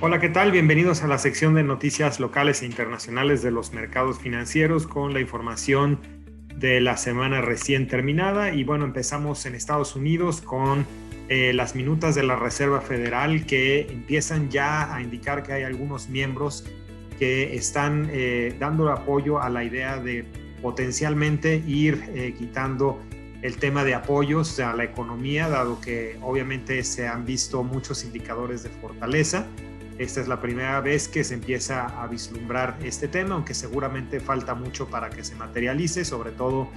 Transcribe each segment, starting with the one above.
Hola, ¿qué tal? Bienvenidos a la sección de noticias locales e internacionales de los mercados financieros con la información de la semana recién terminada. Y bueno, empezamos en Estados Unidos con las minutas de la Reserva Federal que empiezan ya a indicar que hay algunos miembros que están dando apoyo a la idea de potencialmente ir quitando el tema de apoyos a la economía, dado que obviamente se han visto muchos indicadores de fortaleza. Esta es la primera vez que se empieza a vislumbrar este tema, aunque seguramente falta mucho para que se materialice, sobre todo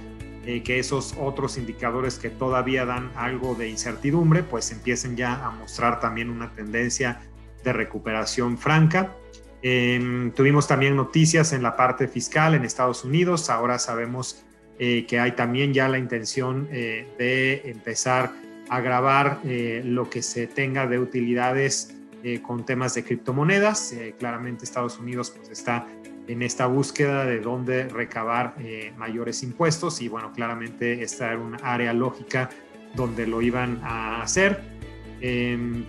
que esos otros indicadores que todavía dan algo de incertidumbre, pues empiecen ya a mostrar también una tendencia de recuperación franca. Tuvimos también noticias en la parte fiscal en Estados Unidos. Ahora sabemos que hay también ya la intención de empezar a gravar lo que se tenga de utilidades con temas de criptomonedas. Claramente Estados Unidos pues está en esta búsqueda de dónde recabar mayores impuestos y bueno, claramente esta era una área lógica donde lo iban a hacer.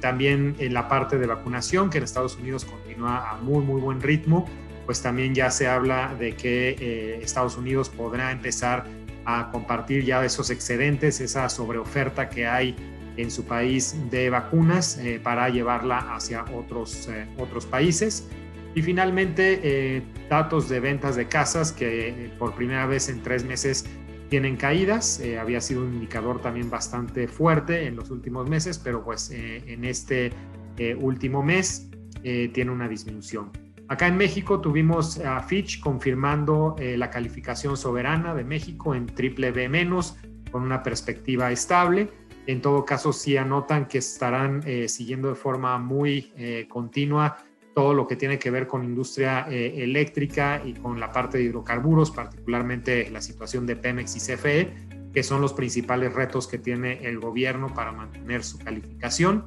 También en la parte de vacunación, que en Estados Unidos continúa a muy buen ritmo, pues también ya se habla de que Estados Unidos podrá empezar a compartir ya esos excedentes, esa sobreoferta que hay en su país de vacunas para llevarla hacia otros países. Y finalmente, datos de ventas de casas que por primera vez en 3 meses tienen caídas. Había sido un indicador también bastante fuerte en los últimos meses, pero pues en este último mes tiene una disminución. Acá en México tuvimos a Fitch confirmando la calificación soberana de México en BBB-, con una perspectiva estable. En todo caso, sí anotan que estarán siguiendo de forma muy continua todo lo que tiene que ver con industria eléctrica y con la parte de hidrocarburos, particularmente la situación de Pemex y CFE, que son los principales retos que tiene el gobierno para mantener su calificación.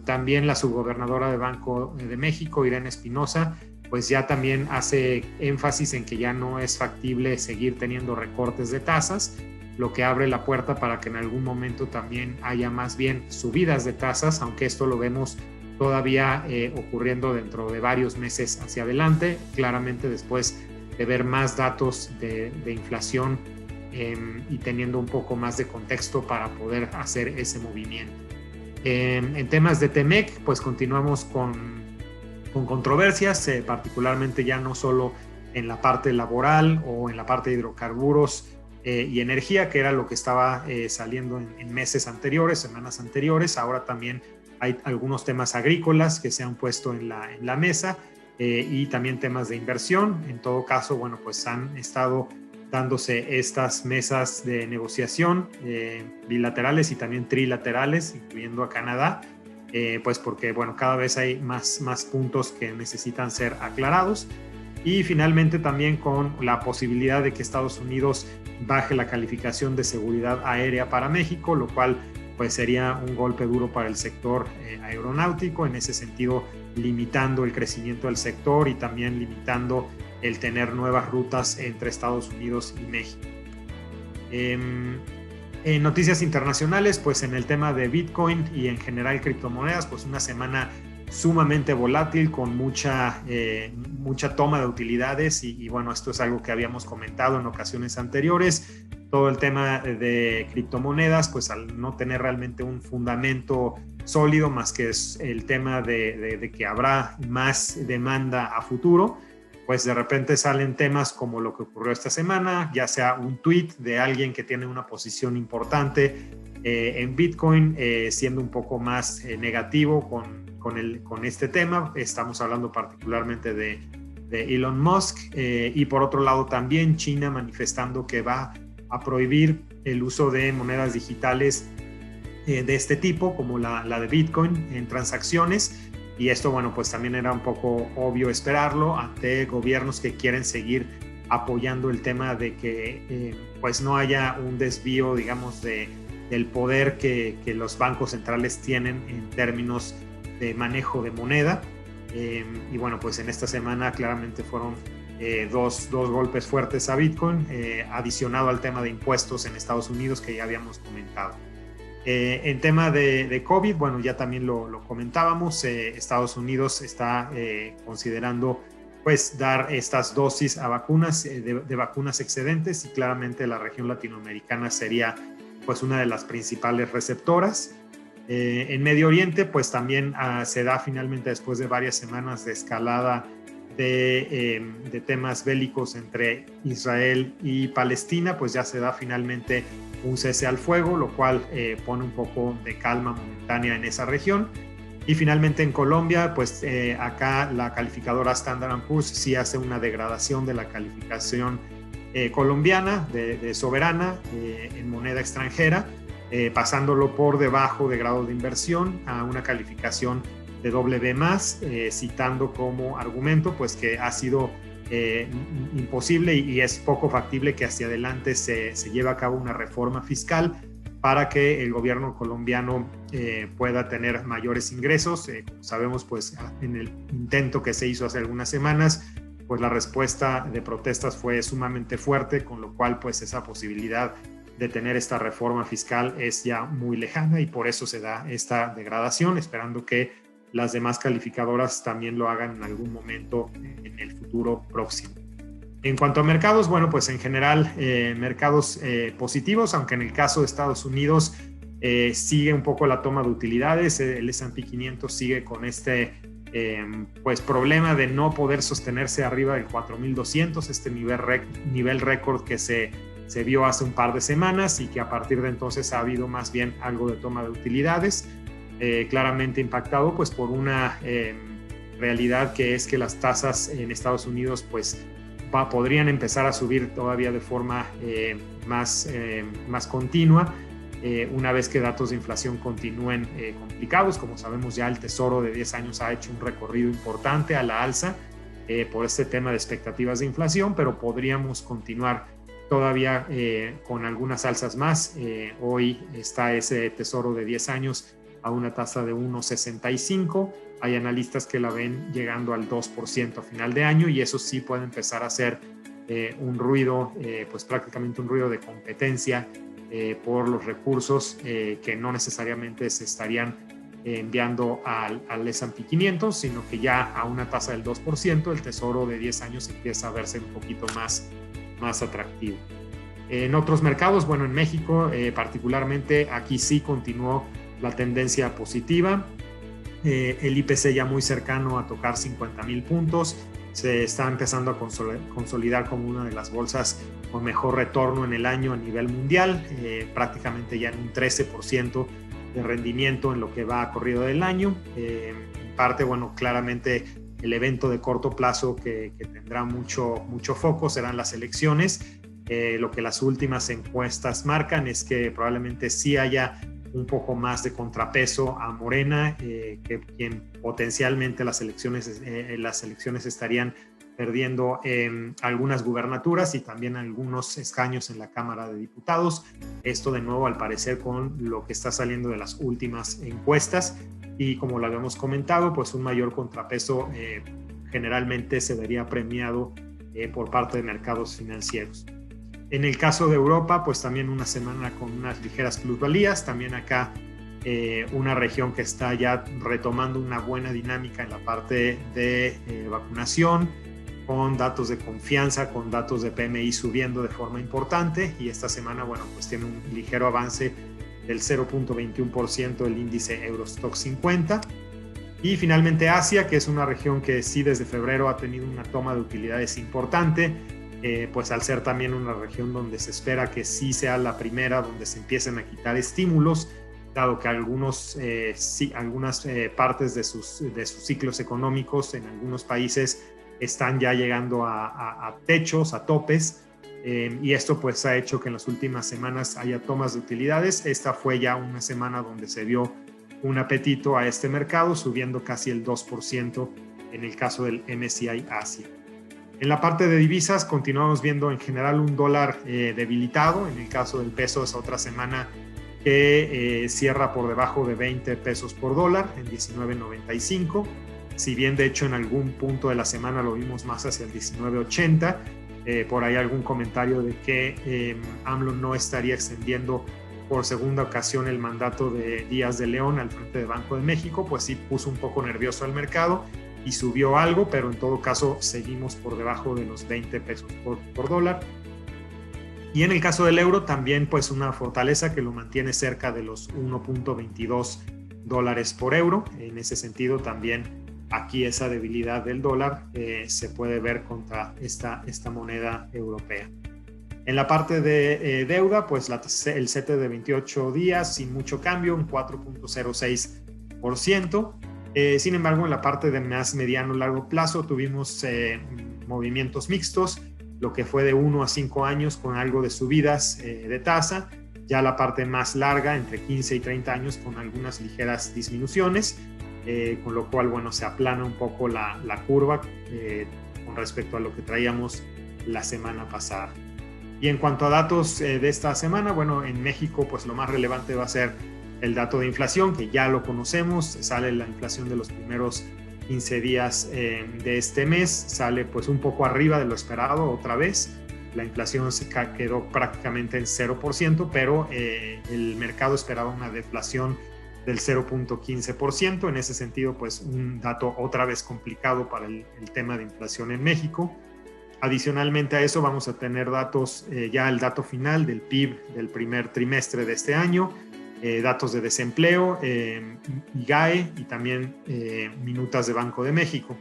También la subgobernadora de Banco de México, Irene Espinosa, pues ya también hace énfasis en que ya no es factible seguir teniendo recortes de tasas, lo que abre la puerta para que en algún momento también haya más bien subidas de tasas, aunque esto lo vemos todavía ocurriendo dentro de varios meses hacia adelante, claramente después de ver más datos de inflación y teniendo un poco más de contexto para poder hacer ese movimiento. En temas de TEMEC, pues continuamos con controversias, particularmente ya no solo en la parte laboral o en la parte de hidrocarburos y energía, que era lo que estaba saliendo en meses anteriores, semanas anteriores. Ahora también hay algunos temas agrícolas que se han puesto en la mesa y también temas de inversión. En todo caso, bueno, pues han estado dándose estas mesas de negociación bilaterales y también trilaterales, incluyendo a Canadá, pues porque, bueno, cada vez hay más puntos que necesitan ser aclarados. Y finalmente también con la posibilidad de que Estados Unidos baje la calificación de seguridad aérea para México, lo cual pues sería un golpe duro para el sector aeronáutico, en ese sentido limitando el crecimiento del sector y también limitando el tener nuevas rutas entre Estados Unidos y México. En noticias internacionales, pues en el tema de Bitcoin y en general criptomonedas, pues una semana sumamente volátil con mucha toma de utilidades y bueno, esto es algo que habíamos comentado en ocasiones anteriores. Todo el tema de criptomonedas, pues al no tener realmente un fundamento sólido, más que es el tema de que habrá más demanda a futuro, pues de repente salen temas como lo que ocurrió esta semana, ya sea un tweet de alguien que tiene una posición importante en Bitcoin, siendo un poco más negativo con este tema. Estamos hablando particularmente de Elon Musk y por otro lado también China manifestando que va a prohibir el uso de monedas digitales de este tipo, como la de Bitcoin, en transacciones. Y esto, bueno, pues también era un poco obvio esperarlo ante gobiernos que quieren seguir apoyando el tema de que pues no haya un desvío, digamos, del poder que los bancos centrales tienen en términos de manejo de moneda. Y bueno, pues en esta semana claramente fueron dos golpes fuertes a Bitcoin, adicionado al tema de impuestos en Estados Unidos que ya habíamos comentado. En tema de COVID, bueno, ya también lo comentábamos, Estados Unidos está considerando pues dar estas dosis a vacunas, de vacunas excedentes, y claramente la región latinoamericana sería pues una de las principales receptoras. En Medio Oriente pues también se da finalmente, después de varias semanas de escalada de temas bélicos entre Israel y Palestina, pues ya se da finalmente un cese al fuego, lo cual pone un poco de calma momentánea en esa región. Y finalmente en Colombia, pues acá la calificadora Standard & Poor's sí hace una degradación de la calificación colombiana de soberana en moneda extranjera, pasándolo por debajo de grado de inversión a una calificación de BB+, citando como argumento pues que ha sido imposible y es poco factible que hacia adelante se lleve a cabo una reforma fiscal para que el gobierno colombiano pueda tener mayores ingresos. Como sabemos, pues en el intento que se hizo hace algunas semanas, pues la respuesta de protestas fue sumamente fuerte, con lo cual pues esa posibilidad de tener esta reforma fiscal es ya muy lejana, y por eso se da esta degradación, esperando que las demás calificadoras también lo hagan en algún momento en el futuro próximo. En cuanto a mercados, bueno, pues en general mercados positivos, aunque en el caso de Estados Unidos sigue un poco la toma de utilidades. El S&P 500 sigue con este pues problema de no poder sostenerse arriba del 4.200, este nivel récord que se vio hace un par de semanas, y que a partir de entonces ha habido más bien algo de toma de utilidades, claramente impactado pues por una realidad que es que las tasas en Estados Unidos pues podrían empezar a subir todavía de forma más continua una vez que datos de inflación continúen complicados. Como sabemos, ya el Tesoro de 10 años ha hecho un recorrido importante a la alza por este tema de expectativas de inflación, pero podríamos continuar todavía con algunas alzas más. Hoy está ese Tesoro de 10 años a una tasa de 1,65. Hay analistas que la ven llegando al 2% a final de año, y eso sí puede empezar a ser un ruido, pues prácticamente un ruido de competencia por los recursos que no necesariamente se estarían enviando al S&P 500, sino que ya a una tasa del 2%, el Tesoro de 10 años empieza a verse un poquito más atractivo. En otros mercados, bueno, en México particularmente, aquí sí continuó la tendencia positiva. El IPC ya muy cercano a tocar 50,000 puntos, se está empezando a consolidar como una de las bolsas con mejor retorno en el año a nivel mundial, prácticamente ya en un 13% de rendimiento en lo que va corrido del año. En parte, bueno, claramente el evento de corto plazo que tendrá mucho foco serán las elecciones. Lo que las últimas encuestas marcan es que probablemente sí haya un poco más de contrapeso a Morena, que quien potencialmente las elecciones estarían perdiendo algunas gubernaturas y también algunos escaños en la Cámara de Diputados. Esto de nuevo al parecer con lo que está saliendo de las últimas encuestas, y como lo habíamos comentado, pues un mayor contrapeso generalmente se vería premiado por parte de mercados financieros. En el caso de Europa, pues también una semana con unas ligeras plusvalías, también acá una región que está ya retomando una buena dinámica en la parte de vacunación, con datos de confianza, con datos de PMI subiendo de forma importante, y esta semana, bueno, pues tiene un ligero avance del 0.21% del índice Eurostoxx 50. Y finalmente Asia, que es una región que sí desde febrero ha tenido una toma de utilidades importante, pues al ser también una región donde se espera que sí sea la primera donde se empiecen a quitar estímulos, dado que algunas partes de sus ciclos económicos en algunos países están ya llegando a techos, a topes, y esto pues ha hecho que en las últimas semanas haya tomas de utilidades. Esta fue ya una semana donde se vio un apetito a este mercado, subiendo casi el 2% en el caso del MSCI Asia. En la parte de divisas continuamos viendo en general un dólar debilitado. En el caso del peso es otra semana que cierra por debajo de 20 pesos por dólar, en 19.95. Si bien de hecho en algún punto de la semana lo vimos más hacia el 19.80, por ahí algún comentario de que AMLO no estaría extendiendo por segunda ocasión el mandato de Díaz de León al frente de Banco de México, pues sí puso un poco nervioso al mercado y subió algo, pero en todo caso seguimos por debajo de los 20 pesos por dólar. Y en el caso del euro también pues una fortaleza que lo mantiene cerca de los 1.22 dólares por euro. En ese sentido también aquí esa debilidad del dólar se puede ver contra esta moneda europea. En la parte de deuda, pues el CETE de 28 días sin mucho cambio, un 4.06%. Sin embargo, en la parte de más mediano largo plazo tuvimos movimientos mixtos, lo que fue de 1 a 5 años con algo de subidas de tasa, ya la parte más larga, entre 15 y 30 años, con algunas ligeras disminuciones, con lo cual, bueno, se aplana un poco la curva con respecto a lo que traíamos la semana pasada. Y en cuanto a datos de esta semana, bueno, en México, pues lo más relevante va a ser el dato de inflación, que ya lo conocemos, sale la inflación de los primeros 15 días de este mes, sale pues un poco arriba de lo esperado otra vez. La inflación se quedó prácticamente en 0%, pero el mercado esperaba una deflación del 0.15%. En ese sentido, pues un dato otra vez complicado para el tema de inflación en México. Adicionalmente a eso vamos a tener datos, ya el dato final del PIB del primer trimestre de este año, datos de desempleo, IGAE y también minutas de Banco de México.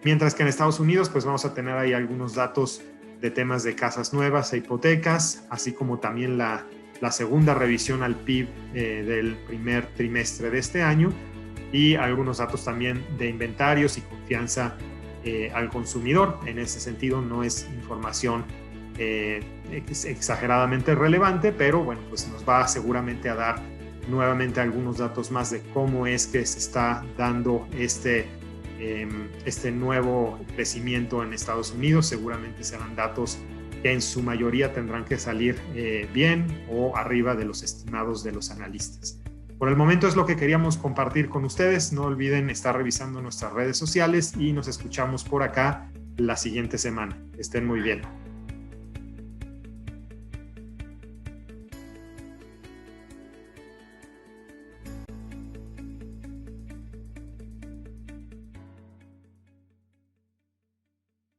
Mientras que en Estados Unidos pues vamos a tener ahí algunos datos de temas de casas nuevas e hipotecas, así como también la segunda revisión al PIB del primer trimestre de este año y algunos datos también de inventarios y confianza al consumidor. En ese sentido no es información exageradamente relevante, pero bueno, pues nos va seguramente a dar nuevamente algunos datos más de cómo es que se está dando este nuevo crecimiento en Estados Unidos. Seguramente serán datos que en su mayoría tendrán que salir bien o arriba de los estimados de los analistas. Por el momento es lo que queríamos compartir con ustedes. No olviden estar revisando nuestras redes sociales y nos escuchamos por acá la siguiente semana. Estén muy bien.